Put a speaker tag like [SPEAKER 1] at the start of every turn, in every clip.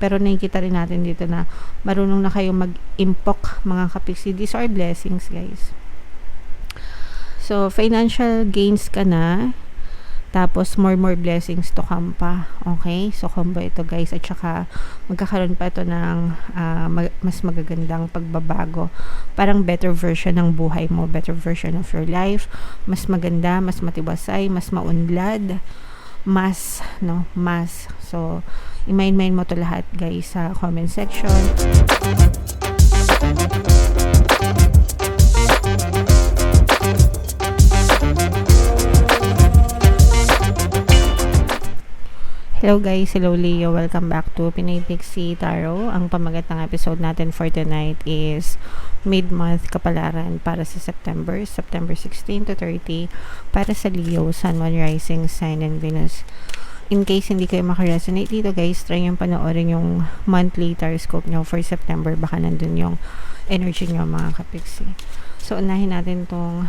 [SPEAKER 1] Pero nakikita rin natin dito na marunong na kayong mag-impok, mga kapiksi. These are blessings, guys. So, financial gains ka na. Tapos, more blessings to come pa. Okay? So, combo ito, guys. At saka, magkakaroon pa ito ng mas magagandang pagbabago. Parang better version ng buhay mo. Better version of your life. Mas maganda, mas matibasay, mas maunlad. Mas. So, i-mind mo to lahat, guys, sa comment section. Hello guys, hello Leo, welcome back to Pinay Pixie Tarot. Ang pamagat ng episode natin for tonight is mid-month kapalaran para sa September 16 to 30 para sa Leo, Sun, Moon, Rising, Sign, and Venus. In case hindi kayo makaresonate dito, guys, try yung panoorin yung monthly horoscope nyo for September. Baka nandun yung energy nyo, mga kapixie. So, unahin natin tong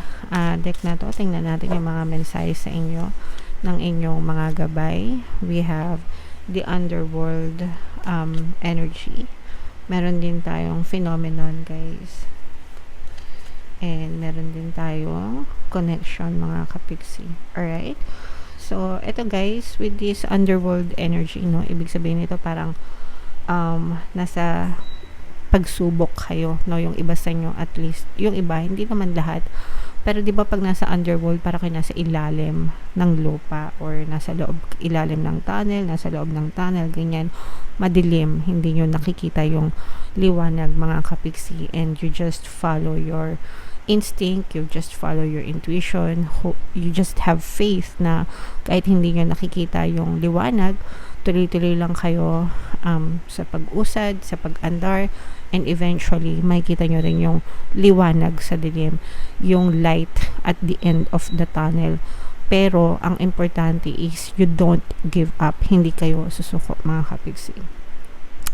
[SPEAKER 1] deck na to. Tingnan natin yung mga mensahe sa inyo ng inyong mga gabay. We have the underworld energy. Meron din tayong phenomenon, guys. And meron din tayong connection, mga kapixie. Alright? So, eto guys, with this underworld energy, no, ibig sabihin nito parang nasa pagsubok kayo, no, yung iba sa inyo, at least, yung iba, hindi naman lahat. Pero 'di ba pag nasa underworld, para kayo nasa ilalim ng lupa or nasa ilalim ng tunnel, nasa loob ng tunnel, ganyan, madilim, hindi niyo nakikita yung liwanag, mga kapixie, and you just follow your instinct, you just follow your intuition, you just have faith na kahit hindi niyo nakikita yung liwanag, tuloy-tuloy lang kayo sa pag-usad, sa pag-andar, and eventually makikita nyo rin yung liwanag sa dilim, yung light at the end of the tunnel. Pero ang importante is you don't give up, hindi kayo susuko, mga kapixie.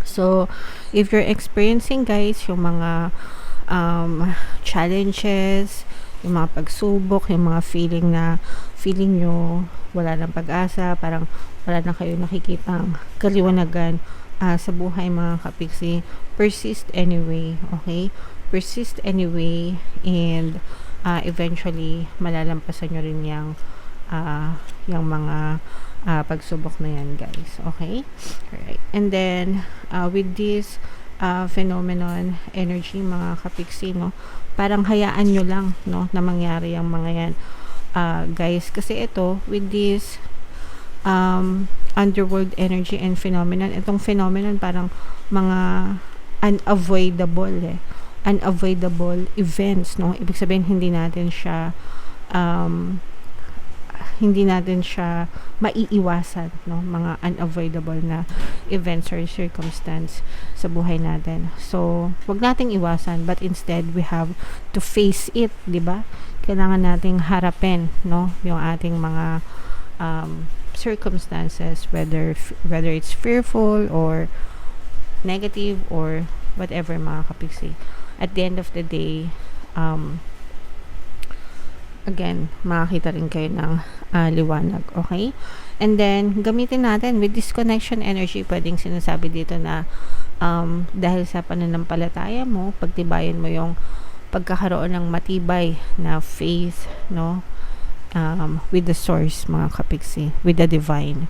[SPEAKER 1] So if you're experiencing, guys, yung mga challenges, yung mga pagsubok, yung mga feeling nyo wala ng pag-asa, parang wala na kayo nakikitang kaliwanagan sa buhay, mga kapixie, persist anyway, okay? Persist anyway, and eventually malalampasan nyo rin yung mga pagsubok na yan, guys, okay? Alright. And then with this phenomenon energy, mga kapixie, no, parang hayaan nyo lang, no, na mangyari yung mga yan, guys, kasi ito with this underworld energy and phenomenon, itong phenomenon parang mga unavoidable events, no, ibig sabihin hindi natin siya maiiwasan, no, mga unavoidable na events or circumstance sa buhay natin. So wag nating iwasan, but instead we have to face it, di ba? Kailangan nating harapin, no, yung ating mga circumstances, whether it's fearful or negative or whatever, mga kapixie. At the end of the day, again, makakita rin kayo ng liwanag, okay? And then gamitin natin with this connection energy. Pwedeng sinasabi dito na dahil sa pananampalataya mo, pagtibayan mo yung pagkakaroon ng matibay na faith, no, with the source, mga kapixie, with the divine.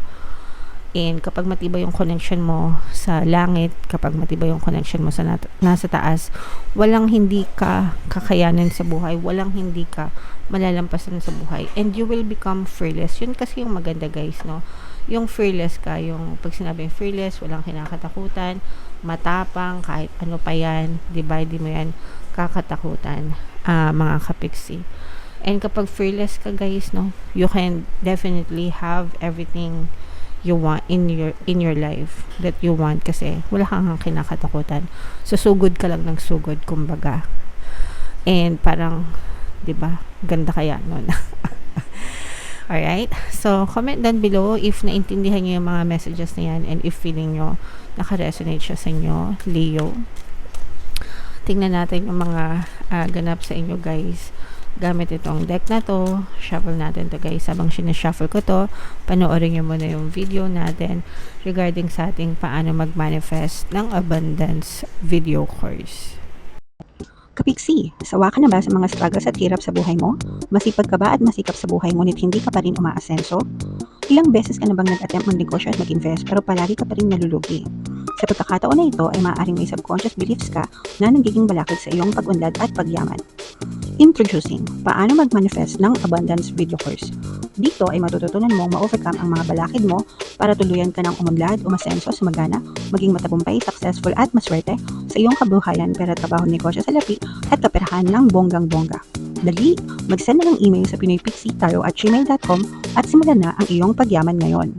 [SPEAKER 1] And kapag matibay yung connection mo sa langit, kapag matibay yung connection mo sa nasa taas, walang hindi ka kakayanin sa buhay, walang hindi ka malalampasan sa buhay, and you will become fearless. Yun kasi yung maganda, guys, no, yung fearless ka, yung pag sinabing fearless, walang kinakatakutan, matapang, kahit ano pa yan, diba, di mo yan kakatakutan, mga kapixie. And kapag fearless ka, guys, no, you can definitely have everything you want in your life that you want, kasi wala kang kinakatakutan. So sugod ka lang ng sugod, kumbaga. And parang, 'di ba? Ganda kaya noon. Alright? So comment down below if naintindihan niyo yung mga messages na yan, and if feeling nyo naka-resonate siya sa inyo, Leo. Tingnan natin yung mga ganap sa inyo, guys, gamit itong deck na to. Shuffle natin to guys. Habang sinashuffle ko to, panoorin nyo muna yung video natin regarding sa ating paano mag-manifest ng abundance video course.
[SPEAKER 2] Kapiksi, sawa ka na ba sa mga struggles at hirap sa buhay mo? Masipag ka ba at masikap sa buhay ngunit hindi ka pa rin umaasenso? Ilang beses ka na bang nag-attempt magnegosyo at mag-invest pero palagi ka pa rin nalulugi? Sa pagkakataon na ito ay maaaring may subconscious beliefs ka na nagiging balakid sa iyong pag-unlad at pagyaman. Introducing, paano mag-manifest ng abundance video course. Dito ay matututunan mong ma-overcome ang mga balakid mo para tuluyan ka ng umunlad, umasenso, sumagana, maging matagumpay, successful at maswerte sa iyong kabuhayan, pera, trabaho, negosyo sa lapi at kaperahan ng bonggang-bongga. Dali, mag-send na ng email sa pinoypixitaro@gmail.com at simulan na ang iyong pagyaman ngayon.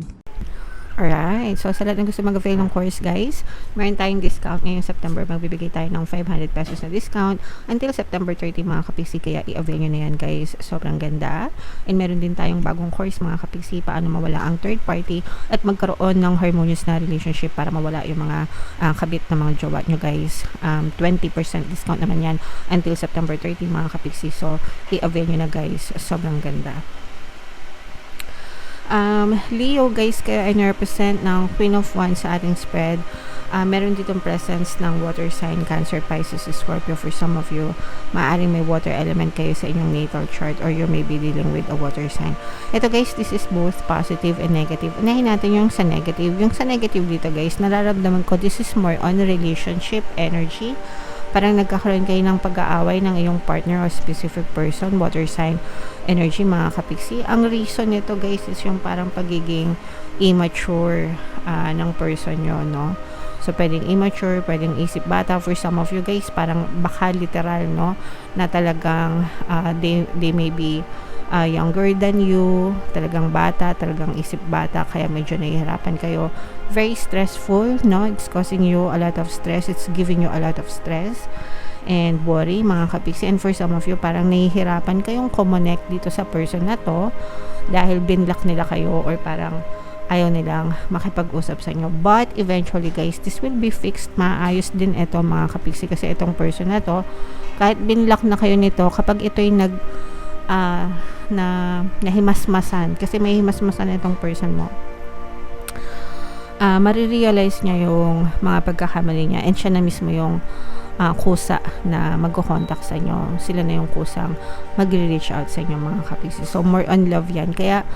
[SPEAKER 1] Alright, so sa lahat ng gusto mag-avail ng course guys, meron tayong discount ngayong September. Magbibigay tayo ng 500 pesos na discount until September 30 mga kapiksi, kaya i-avail nyo na yan guys. Sobrang ganda. And meron din tayong bagong course mga kapiksi, paano mawala ang third party at magkaroon ng harmonious na relationship para mawala yung mga kabit na mga jowa nyo guys. 20% discount naman yan until September 30 mga kapiksi, so i-avail nyo na guys. Sobrang ganda. Leo guys, kaya ay na-represent ng Queen of Wands sa ating spread. Meron ditong presence ng water sign, Cancer, Pisces, Scorpio. For some of you, maaaring may water element kayo sa inyong natal chart or you may be dealing with a water sign. Ito guys, this is both positive and negative. Unahin natin yung sa negative. Yung sa negative dito guys, nararamdaman ko this is more on relationship energy. Parang nagkakaroon kayo ng pag-aaway ng iyong partner or specific person, water sign energy mga kapiksi. Ang reason nito guys is yung parang pagiging immature ng person nyo, no? So, pwedeng immature, pwedeng isip bata. For some of you guys, parang baka literal, no? Na talagang they may be younger than you, talagang bata, talagang isip bata, kaya medyo nahihirapan kayo. Very stressful, no? It's causing you a lot of stress. It's giving you a lot of stress and worry, mga kapiksi. And for some of you, parang nahihirapan kayong connect dito sa person na to dahil binlock nila kayo or parang ayaw nilang makipag-usap sa inyo. But eventually guys, this will be fixed. Maayos din ito mga kapiksi, kasi itong person na to, kahit binlock na kayo nito, kapag ito'y nahimasmasan, kasi may himasmasan itong person mo, marirealize niya yung mga pagkakamali niya and siya na mismo yung kusa na magko-contact sa inyo. Sila na yung kusang magre-reach out sa inyo mga kapiksi. So more on love yan. Kaya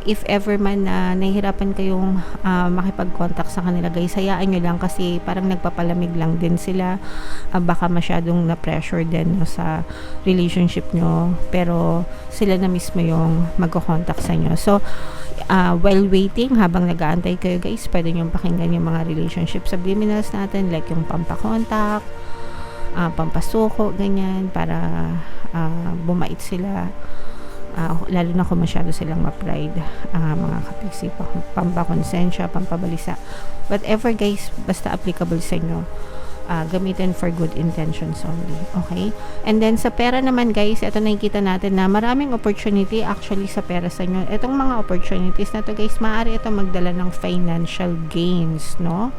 [SPEAKER 1] if ever man na nahihirapan kayong makipag-contact sa kanila guys, hayaan nyo lang, kasi parang nagpapalamig lang din sila. Baka masyadong na-pressure din no, sa relationship nyo, pero sila na mismo yung magko-contact sa inyo. So while waiting, habang nag-aantay kayo guys, pwede nyo pakinggan yung mga relationship subliminals natin, like yung pampakontak, pampasuko, ganyan, para bumait sila. Lalo na kung masyado silang ma-pride, mga kapiksi, pampakonsensya, pampabalisa, whatever guys, basta applicable sa inyo, gamitin for good intentions only. Okay? And then sa pera naman guys, ito nakikita natin na maraming opportunity actually sa pera sa inyo. Itong mga opportunities na to guys, maaari ito magdala ng financial gains, no?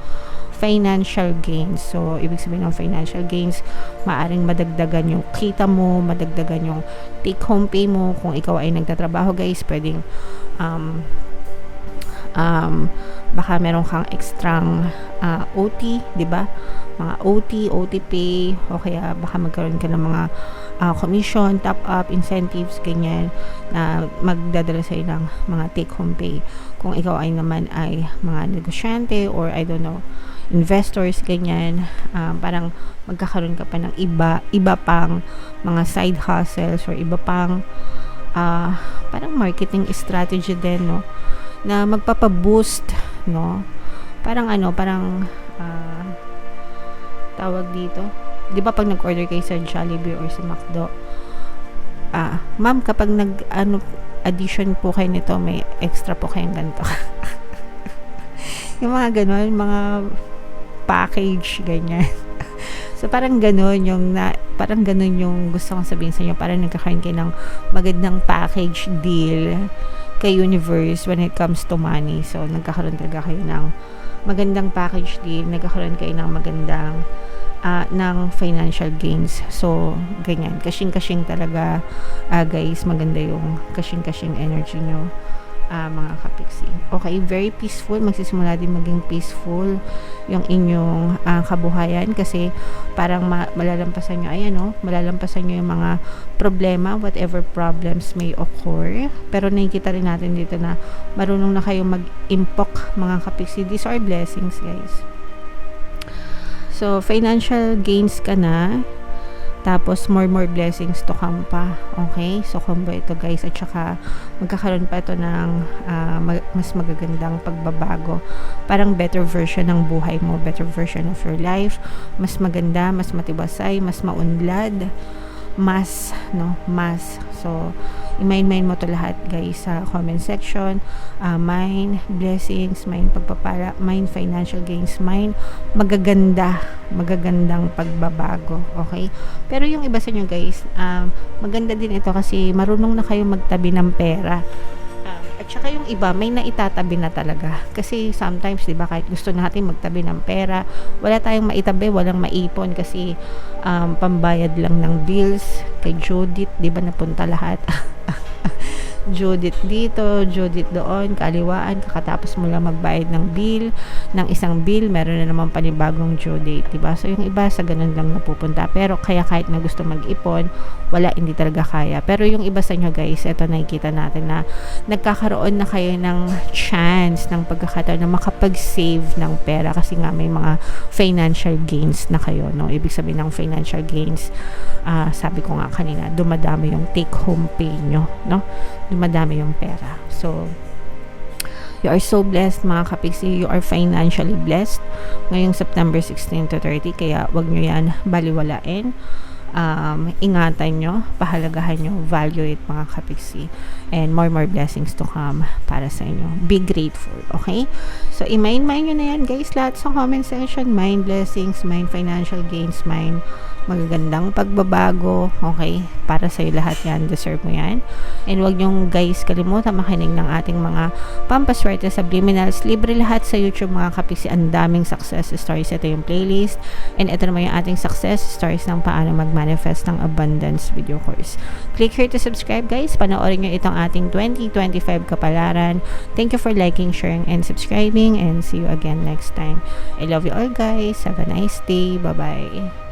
[SPEAKER 1] Financial gains. So, ibig sabihin ng financial gains, maaring madagdagan yung kita mo, madagdagan yung take home pay mo. Kung ikaw ay nagtatrabaho guys, pwedeng baka meron kang extrang OT, di ba? Mga OT pay, o kaya baka magkaroon ka ng mga commission, top up, incentives, ganyan, na magdadala sa'yo ng mga take home pay. Kung ikaw ay naman ay mga negosyante or I don't know, investors, ganyan, parang magkakaroon ka pa ng iba pang mga side hustles or iba pang parang marketing strategy din, no, na magpapa-boost, no, parang tawag dito, di ba pag nag-order kayo sa Jollibee or sa McDo, ma'am, kapag addition po kayo nito, may extra po kayong ganito. Yung mga ganon, mga package, ganyan. So parang ganon yung gusto kong sabihin sa inyo, parang nagkakaroon kayo ng magandang package deal kay universe when it comes to money. So nagkakaroon talaga kayo ng magandang package deal, nagkakaroon kayo ng magandang ng financial gains. So, ganyan. Kashing-kashing talaga, guys. Maganda yung kashing-kashing energy nyo, mga kapiksi. Okay, very peaceful. Magsisimula din maging peaceful yung inyong kabuhayan kasi parang malalampasan nyo, malalampasan nyo yung mga problema, whatever problems may occur. Pero nakikita rin natin dito na marunong na kayo mag-impok, mga kapiksi. These are blessings, guys. So, financial gains ka na. Tapos, more blessings to come pa. Okay? So, combo ito, guys. At saka, magkakaroon pa ito ng mas magagandang pagbabago. Parang better version ng buhay mo. Better version of your life. Mas maganda, mas matibasay, mas maunlad. Mas. So, i-mind mo to lahat, guys, sa comment section. Mind blessings, mind pagpapala, mind financial gains, mind magagandang pagbabago. Okay? Pero yung iba sa inyo, guys, maganda din ito kasi marunong na kayo magtabi ng pera. At saka yung iba, may naitatabi na talaga. Kasi sometimes, di ba, kahit gusto natin magtabi ng pera, wala tayong maitabi, walang maipon kasi pambayad lang ng bills. Kay Judith, di ba, napunta lahat? Judith dito, Judith doon, kaliwaan, kakatapos mo lang magbayad ng bill, ng isang bill, meron na naman panibagong due date, diba? So, yung iba sa ganun lang napupunta. Pero, kaya kahit na gusto mag-ipon, wala, hindi talaga kaya. Pero, yung iba sa inyo, guys, ito nakikita natin na nagkakaroon na kayo ng chance, ng pagkakataon na makapag-save ng pera kasi nga may mga financial gains na kayo, no? Ibig sabihin ng financial gains, sabi ko nga kanina, dumadami yung take-home pay nyo, no? Dumadami yung pera. So, you are so blessed, mga kapiksi. You are financially blessed ngayong September 16 to 30. Kaya, wag nyo yan baliwalain. Ingatan nyo, pahalagahan nyo, value it, mga kapiksi. And more blessings to come para sa inyo. Be grateful, okay? So, i-mind nyo na yan, guys, lahat sa comment section. Mind blessings, mind financial gains, mind magagandang pagbabago, okay? Para sa'yo lahat yan, deserve mo yan. And wag nyong, guys, kalimutan makinig ng ating mga pampaswerte subliminals. Libre lahat sa YouTube, mga kapiksi. Ang daming success stories. Ito yung playlist. And ito naman yung ating success stories ng paano mag-manifest ng abundance video course. Click here to subscribe, guys. Panoorin nyo itong ating 2025 kapalaran. Thank you for liking, sharing, and subscribing. And see you again next time. I love you all, guys. Have a nice day. Bye-bye.